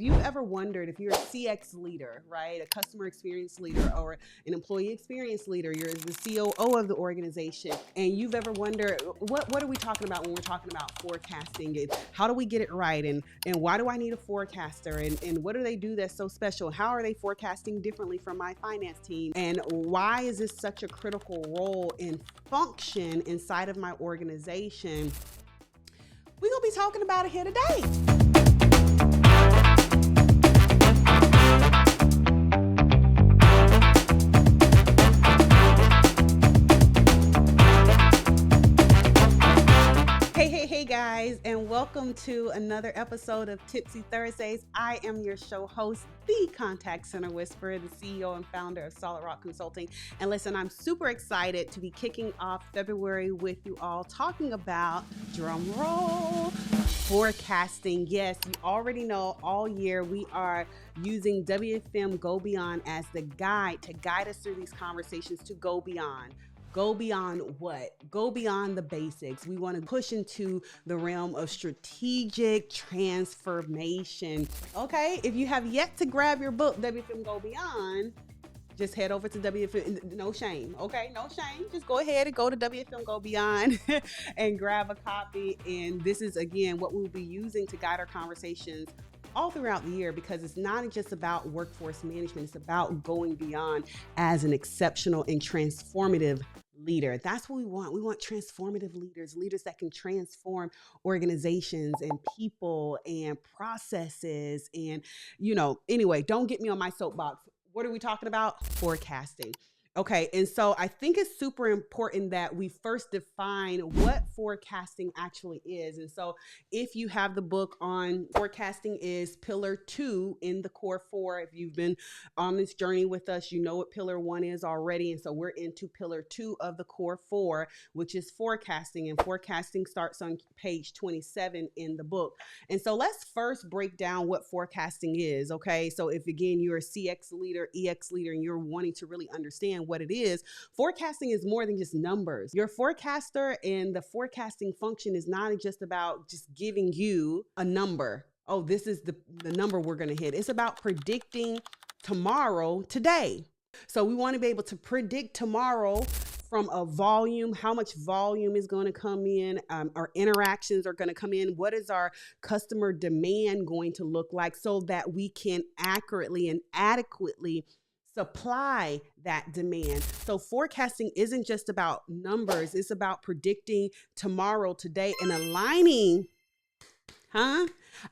If you've ever wondered if you're a CX leader, right, a customer experience leader or an employee experience leader, you're the COO of the organization, and you've ever wondered, what are we talking about when we're talking about forecasting? And how do we get it right? And why do I need a forecaster? And what do they do that's so special? How are they forecasting differently from my finance team? And why is this such a critical role and function inside of my organization? We're going to be talking about it here today. Hey guys, and welcome to another episode of Tipsy Thursdays. I am your show host, the Contact Center Whisperer, the CEO and founder of Solid Rock Consulting. And listen, I'm super excited to be kicking off February with you all, talking about, drum roll, forecasting. Yes, you already know all year we are using WFM Go Beyond as the guide to guide us through these conversations to go beyond. Go beyond what? Go beyond the basics. We want to push into the realm of strategic transformation. Okay, if you have yet to grab your book, WFM Go Beyond, just head over to WFM, no shame, okay? No shame. Just go ahead and go to WFM Go Beyond and grab a copy. And this is, again, what we'll be using to guide our conversations all throughout the year, because it's not just about workforce management. It's about going beyond as an exceptional and transformative leader. That's what we want. We want transformative leaders, leaders that can transform organizations and people and processes. And, anyway, don't get me on my soapbox. What are we talking about? Forecasting. Okay, and so I think it's super important that we first define what forecasting actually is. And so if you have the book on forecasting, is pillar 2 in the core 4. If you've been on this journey with us, you know what pillar 1 is already. And so we're into pillar 2 of the core 4, which is forecasting. And forecasting starts on page 27 in the book. And so let's first break down what forecasting is, okay? So if, again, you're a CX leader, EX leader, and you're wanting to really understand what it is, forecasting is more than just numbers. Your forecaster and the forecasting function is not just about just giving you a number. Oh, this is the number we're going to hit. It's about predicting tomorrow, today. So we want to be able to predict tomorrow from a volume, how much volume is going to come in, our interactions are going to come in, what is our customer demand going to look like, so that we can accurately and adequately supply that demand. So forecasting isn't just about numbers, it's about predicting tomorrow, today, and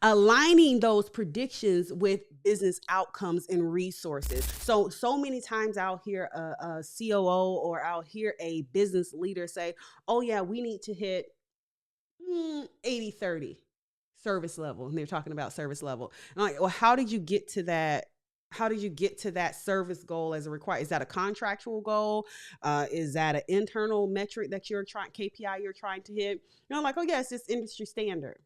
aligning those predictions with business outcomes and resources. So many times I'll hear a COO or I'll hear a business leader say, oh yeah, we need to hit 80-30 service level. And they're talking about service level. And I'm like, well, how did you get to that? How did you get to that service goal as a requirement? Is that a contractual goal? Is that an internal metric that KPI you're trying to hit? I'm like, oh yes, it's industry standard.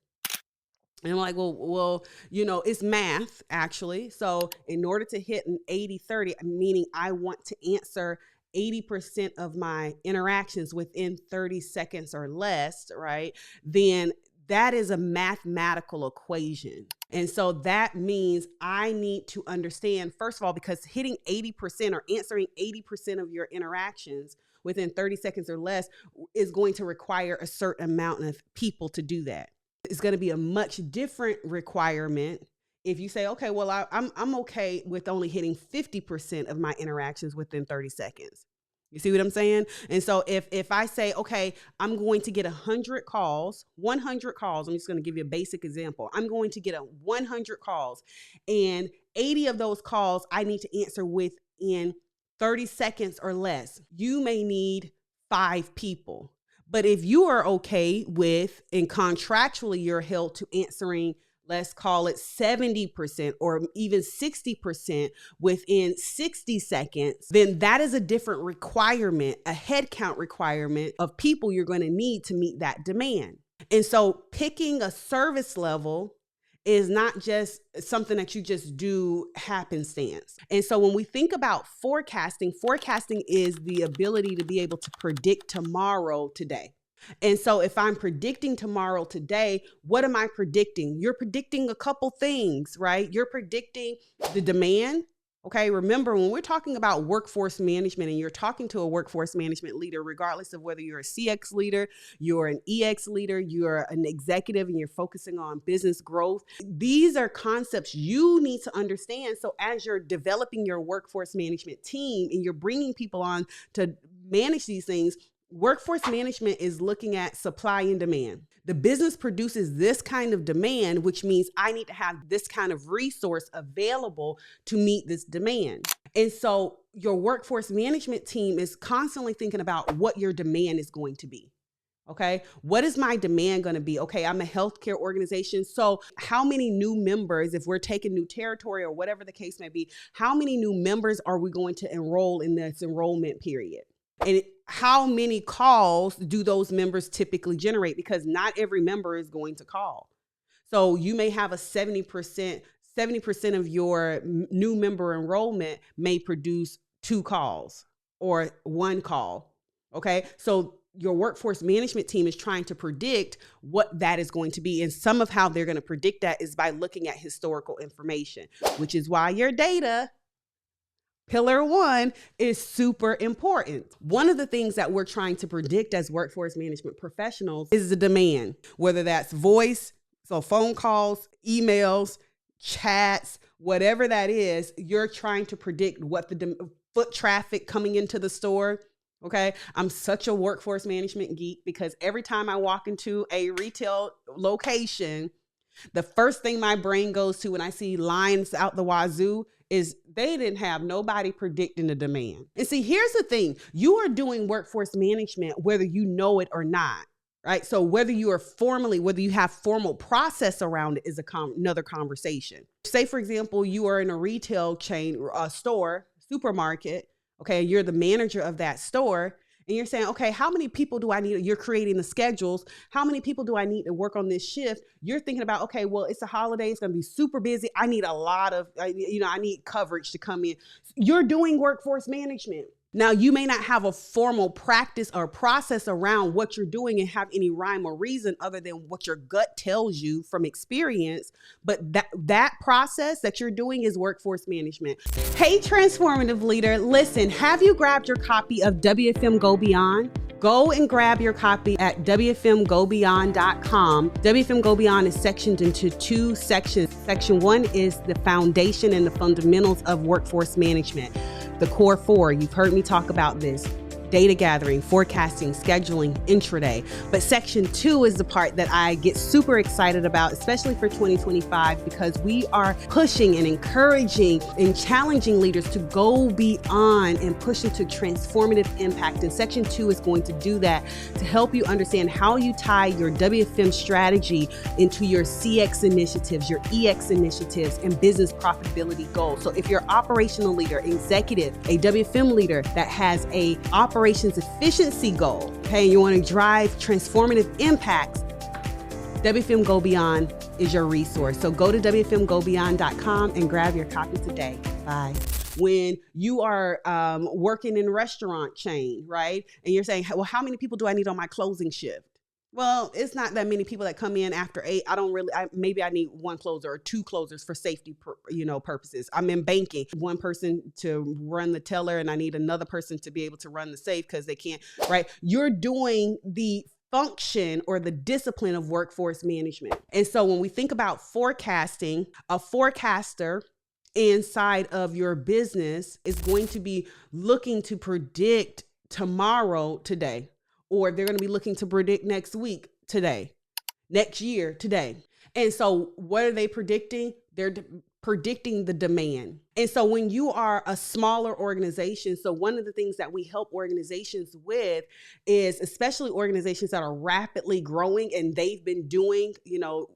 And I'm like, well, it's math actually. So in order to hit an 80-30, meaning I want to answer 80% of my interactions within 30 seconds or less, right? Then that is a mathematical equation. And so that means I need to understand, first of all, because hitting 80% or answering 80% of your interactions within 30 seconds or less is going to require a certain amount of people to do that. It's going to be a much different requirement if you say, okay, well, I'm okay with only hitting 50% of my interactions within 30 seconds. You see what I'm saying? And so if I say, okay, I'm going to get 100 calls, I'm just going to give you a basic example. I'm going to get 100 calls, and 80 of those calls I need to answer within 30 seconds or less. You may need 5 people. But if you are okay with, and contractually you're held to answering, let's call it 70% or even 60% within 60 seconds, then that is a different requirement, a headcount requirement of people you're going to need to meet that demand. And so picking a service level is not just something that you just do happenstance. And so when we think about forecasting is the ability to be able to predict tomorrow, today. And so if I'm predicting tomorrow today, what am I predicting? You're predicting a couple things, right? You're predicting the demand. Okay, remember when we're talking about workforce management and you're talking to a workforce management leader, regardless of whether you're a CX leader, you're an EX leader, you're an executive, and you're focusing on business growth, these are concepts you need to understand. So as you're developing your workforce management team and you're bringing people on to manage these things, workforce management is looking at supply and demand. The business produces this kind of demand, which means I need to have this kind of resource available to meet this demand. And so your workforce management team is constantly thinking about what your demand is going to be. Okay, what is my demand going to be? Okay, I'm a healthcare organization. So how many new members, if we're taking new territory or whatever the case may be, how many new members are we going to enroll in this enrollment period? And how many calls do those members typically generate? Because not every member is going to call. So you may have a 70% of your new member enrollment may produce 2 calls or 1 call. Okay. So your workforce management team is trying to predict what that is going to be. And some of how they're going to predict that is by looking at historical information, which is why your data, Pillar 1, is super important. One of the things that we're trying to predict as workforce management professionals is the demand, whether that's voice, so phone calls, emails, chats, whatever that is, you're trying to predict what the foot traffic coming into the store. Okay. I'm such a workforce management geek because every time I walk into a retail location, the first thing my brain goes to when I see lines out the wazoo is they didn't have nobody predicting the demand. And see, here's the thing. You are doing workforce management whether you know it or not, right? So whether you have formal process around it is another conversation. Say, for example, you are in a retail chain, a store, supermarket, okay, you're the manager of that store. And you're saying, okay, how many people do I need? You're creating the schedules. How many people do I need to work on this shift? You're thinking about, okay, well, it's a holiday. It's going to be super busy. I need a lot of, I need coverage to come in. You're doing workforce management. Now, you may not have a formal practice or process around what you're doing and have any rhyme or reason other than what your gut tells you from experience. But that process that you're doing is workforce management. Hey, transformative leader, listen, have you grabbed your copy of WFM Go Beyond? Go and grab your copy at WFMGoBeyond.com. WFM Go Beyond is sectioned into 2 sections. Section 1 is the foundation and the fundamentals of workforce management. The core 4, you've heard me talk about this: data gathering, forecasting, scheduling, intraday. But section 2 is the part that I get super excited about, especially for 2025, because we are pushing and encouraging and challenging leaders to go beyond and push into transformative impact. And section 2 is going to do that to help you understand how you tie your WFM strategy into your CX initiatives, your EX initiatives, and business profitability goals. So if you're an operational leader, executive, a WFM leader that has a operations efficiency goal, okay, and you want to drive transformative impacts, WFM Go Beyond is your resource. So go to WFMGoBeyond.com and grab your copy today. Bye. When you are working in a restaurant chain, right, and you're saying, well, how many people do I need on my closing shift? Well, it's not that many people that come in after 8. Maybe I need 1 closer or 2 closers for safety, purposes. I'm in banking, 1 person to run the teller and I need another person to be able to run the safe because they can't, right? You're doing the function or the discipline of workforce management. And so when we think about forecasting, a forecaster inside of your business is going to be looking to predict tomorrow today. Or they're going to be looking to predict next week today, next year today. And so what are they predicting? They're predicting the demand. And so when you are a smaller organization, so one of the things that we help organizations with is, especially organizations that are rapidly growing and they've been doing,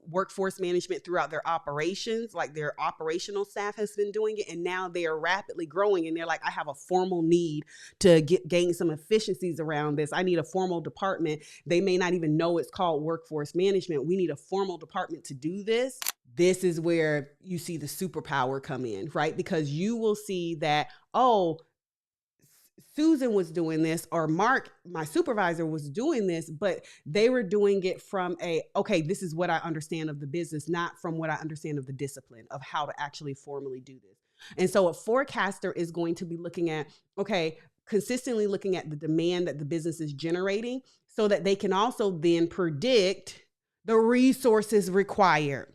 workforce management throughout their operations, like their operational staff has been doing it. And now they are rapidly growing and they're like, I have a formal need to gain some efficiencies around this. I need a formal department. They may not even know it's called workforce management. We need a formal department to do this. This is where you see the superpower come in, right? Because you will see that, Susan was doing this, or Mark, my supervisor, was doing this, but they were doing it from okay, this is what I understand of the business, not from what I understand of the discipline of how to actually formally do this. And so a forecaster is going to be looking at, okay, consistently looking at the demand that the business is generating so that they can also then predict the resources required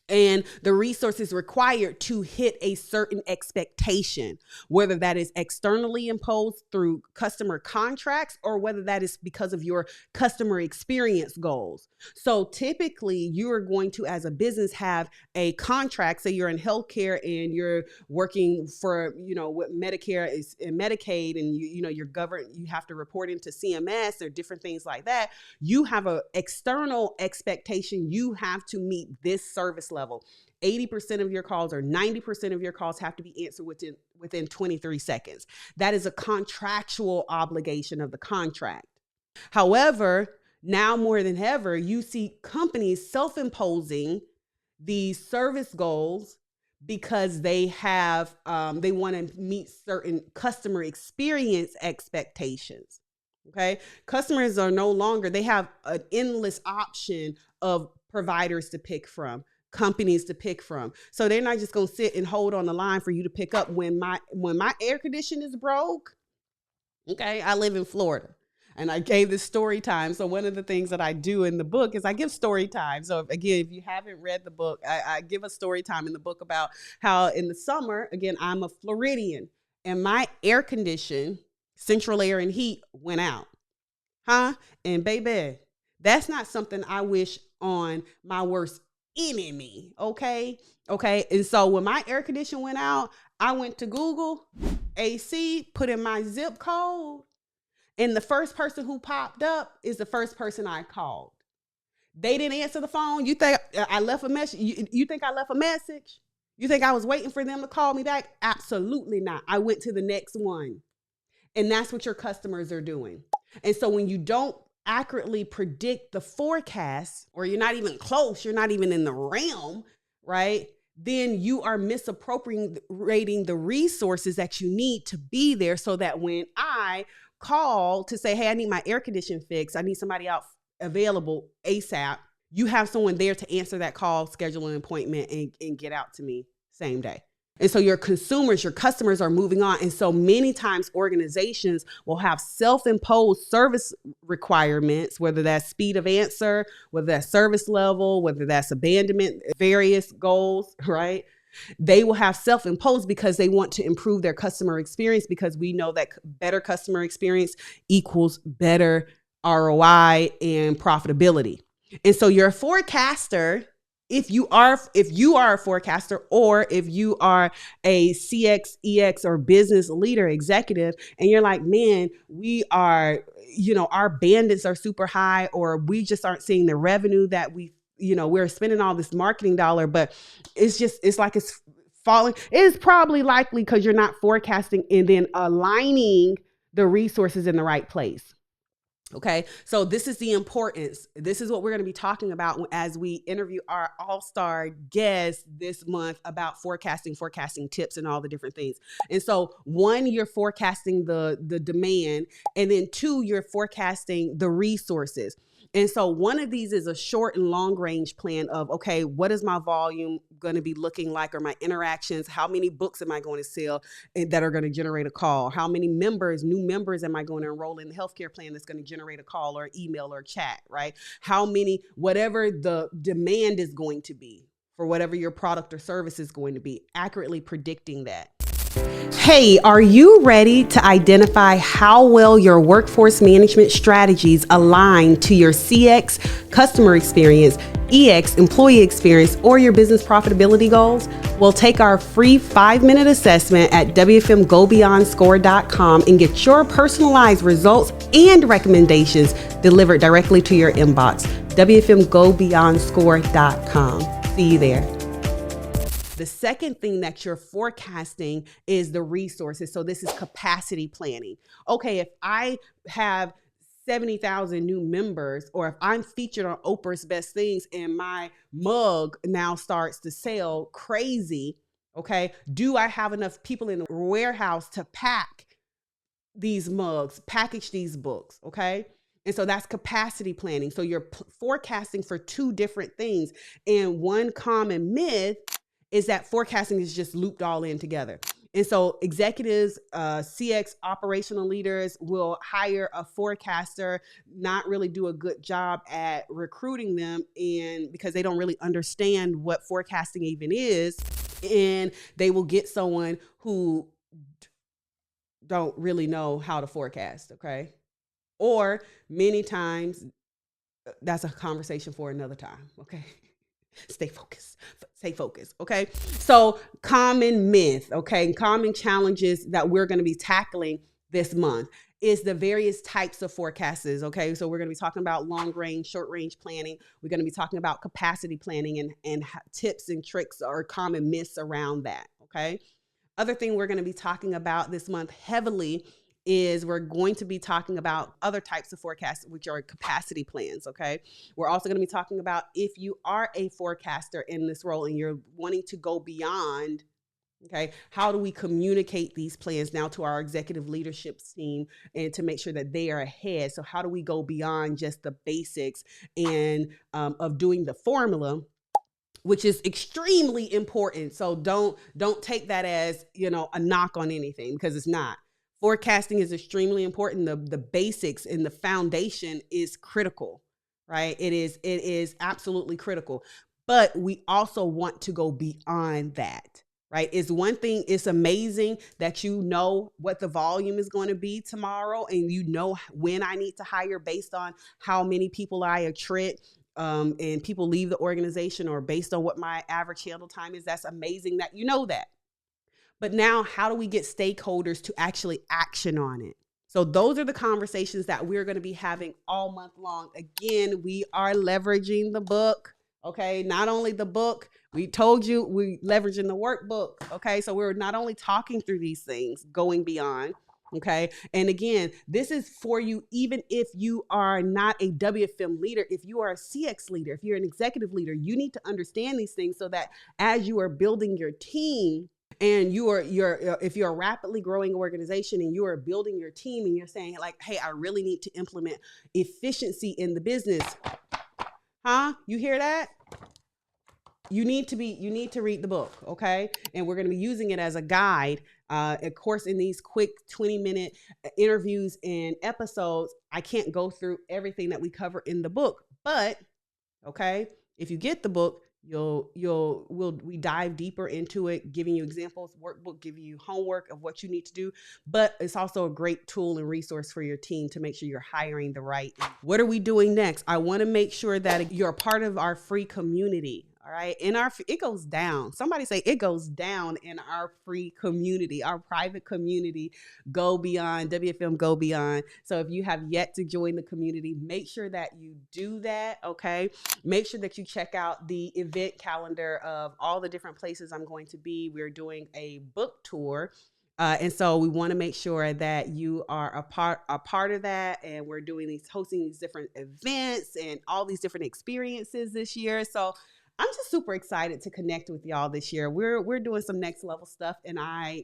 and the resources required to hit a certain expectation, whether that is externally imposed through customer contracts or whether that is because of your customer experience goals. So typically you are going to, as a business, have a contract. Say you're in healthcare and you're working for, what Medicare is and Medicaid, and you're governed, you have to report into CMS or different things like that. You have an external expectation. You have to meet this service level. 80% of your calls or 90% of your calls have to be answered within 23 seconds. That is a contractual obligation of the contract. However, now more than ever, you see companies self-imposing these service goals because they have they want to meet certain customer experience expectations. Okay, customers are no longer, they have an endless option of providers to pick from, companies to pick from. So they're not just going to sit and hold on the line for you to pick up when my air conditioner is broke. Okay, I live in Florida. And I gave this story time. So one of the things that I do in the book is I give story time. So again, if you haven't read the book, I give a story time in the book about how in the summer, again, I'm a Floridian, and my air condition, central air and heat, went out. And baby, that's not something I wish on my worst enemy. Okay. And so when my air conditioner went out, I went to Google AC, put in my zip code, and the first person who popped up is the first person I called. They didn't answer the phone. You think I left a message? You think I left a message? You think I was waiting for them to call me back? Absolutely not. I went to the next one. And that's what your customers are doing. And so when you don't accurately predict the forecast, or you're not even close, you're not even in the realm, right? Then you are misappropriating the resources that you need to be there, so that when I call to say, hey, I need my air conditioning fixed, I need somebody out available ASAP, you have someone there to answer that call, schedule an appointment, and get out to me same day. And so your consumers, your customers are moving on. And so many times organizations will have self-imposed service requirements, whether that's speed of answer, whether that's service level, whether that's abandonment, various goals, right? They will have self-imposed because they want to improve their customer experience, because we know that better customer experience equals better ROI and profitability. And so your forecaster, if you are a forecaster, or if you are a CX, EX, or business leader, executive, and you're like, man, we are, our bandits are super high, or we just aren't seeing the revenue that we're spending all this marketing dollar, but it's like it's falling. It is probably likely because you're not forecasting and then aligning the resources in the right place. Okay, so this is the importance. This is what we're going to be talking about as we interview our all-star guest this month about forecasting tips and all the different things. And so 1, you're forecasting the demand, and then 2, you're forecasting the resources. And so one of these is a short and long range plan of, okay, what is my volume going to be looking like, or my interactions? How many books am I going to sell that are going to generate a call? How many new members am I going to enroll in the healthcare plan that's going to generate a call or email or chat, right? How many, whatever the demand is going to be for whatever your product or service is going to be, accurately predicting that. Hey, are you ready to identify how well your workforce management strategies align to your CX, customer experience, EX, employee experience, or your business profitability goals? Well, take our free 5-minute assessment at WFMGoBeyondScore.com and get your personalized results and recommendations delivered directly to your inbox. WFMGoBeyondScore.com. See you there. The second thing that you're forecasting is the resources. So this is capacity planning. Okay, if I have 70,000 new members, or if I'm featured on Oprah's Best Things and my mug now starts to sell crazy, okay, do I have enough people in the warehouse to pack these mugs, package these books, okay? And so that's capacity planning. So you're forecasting for two different things. And one common myth is that forecasting is just looped all in together. And so executives, CX operational leaders will hire a forecaster, not really do a good job at recruiting them, and because they don't really understand what forecasting even is, and they will get someone who don't really know how to forecast, okay? Or many times that's a conversation for another time, okay? Stay focused, okay? So common myth, okay? Common challenges that we're going to be tackling this month is the various types of forecasts, okay? So we're going to be talking about long range, short range planning. We're going to be talking about capacity planning and tips and tricks or common myths around that, okay? Other thing we're going to be talking about this month heavily is we're going to be talking about other types of forecasts, which are capacity plans, okay? We're also going to be talking about if you are a forecaster in this role and you're wanting to go beyond, okay, how do we communicate these plans now to our executive leadership team and to make sure that they are ahead? So how do we go beyond just the basics and of doing the formula, which is extremely important. So don't take that as, a knock on anything, because it's not. Forecasting is extremely important. The basics and the foundation is critical, right? It is absolutely critical. But we also want to go beyond that, right? It's one thing. It's amazing that you know what the volume is going to be tomorrow, and you know when I need to hire based on how many people I attrit, and people leave the organization, or based on what my average handle time is. That's amazing that you know that. But now, how do we get stakeholders to actually action on it? So those are the conversations that we're going to be having all month long. Again, we are leveraging the book. Okay. Not only the book, we told you we leveraging the workbook. Okay. So we're not only talking through these things, going beyond. Okay. And again, this is for you, even if you are not a WFM leader, if you are a CX leader, if you're an executive leader, you need to understand these things so that as you are building your team, and if you're a rapidly growing organization and you are building your team and you're saying like, hey, I really need to implement efficiency in the business. You hear that? You need to read the book, okay? And we're going to be using it as a guide. Of course, in these quick 20-minute interviews and episodes, I can't go through everything that we cover in the book, but okay, if you get the book, we dive deeper into it, giving you examples, workbook, giving you homework of what you need to do. But it's also a great tool and resource for your team to make sure you're hiring the right. What are we doing next? I want to make sure that you're a part of our free community. All right. It goes down. Somebody say it goes down in our free community, our private community, Go Beyond, WFM Go Beyond. So if you have yet to join the community, make sure that you do that. Okay. Make sure that you check out the event calendar of all the different places I'm going to be. We're doing a book tour. And so we want to make sure that you are a part of that. And we're hosting these different events and all these different experiences this year. So I'm just super excited to connect with y'all this year. We're doing some next level stuff, and I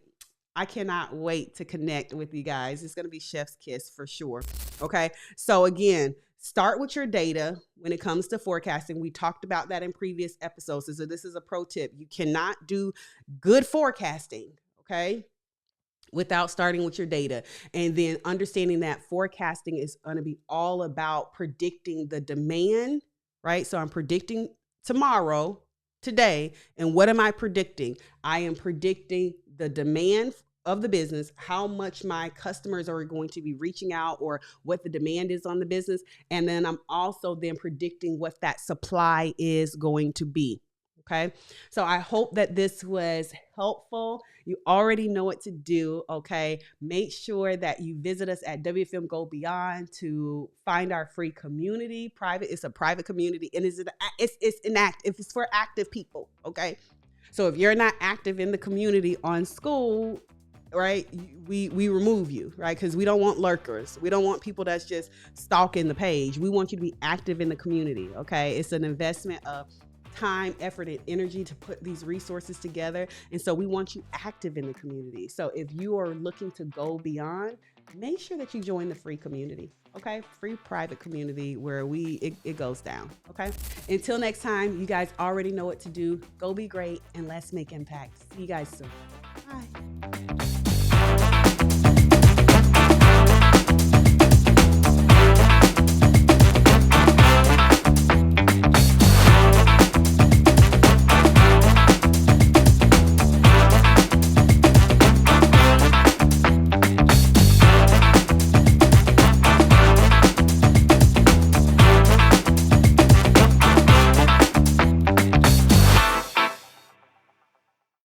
cannot wait to connect with you guys. It's going to be chef's kiss for sure. Okay. So again, start with your data when it comes to forecasting. We talked about that in previous episodes. So this is a pro tip. You cannot do good forecasting, okay, without starting with your data, and then understanding that forecasting is going to be all about predicting the demand, right? So I'm predicting tomorrow, today, and what am I predicting? I am predicting the demand of the business, how much my customers are going to be reaching out, or what the demand is on the business. And then I'm also then predicting what that supply is going to be. Okay. So I hope that this was helpful. You already know what to do. Okay. Make sure that you visit us at WFM Go Beyond to find our free community. It's a private community, and it's for active people. Okay. So if you're not active in the community on school, right, we remove you, right? Because we don't want lurkers. We don't want people that's just stalking the page. We want you to be active in the community. Okay. It's an investment of time, effort, and energy to put these resources together. And so we want you active in the community. So if you are looking to go beyond, make sure that you join the free community. Okay, free private community where it goes down. Okay, until next time, you guys already know what to do. Go be great and let's make impact. See you guys soon. Bye.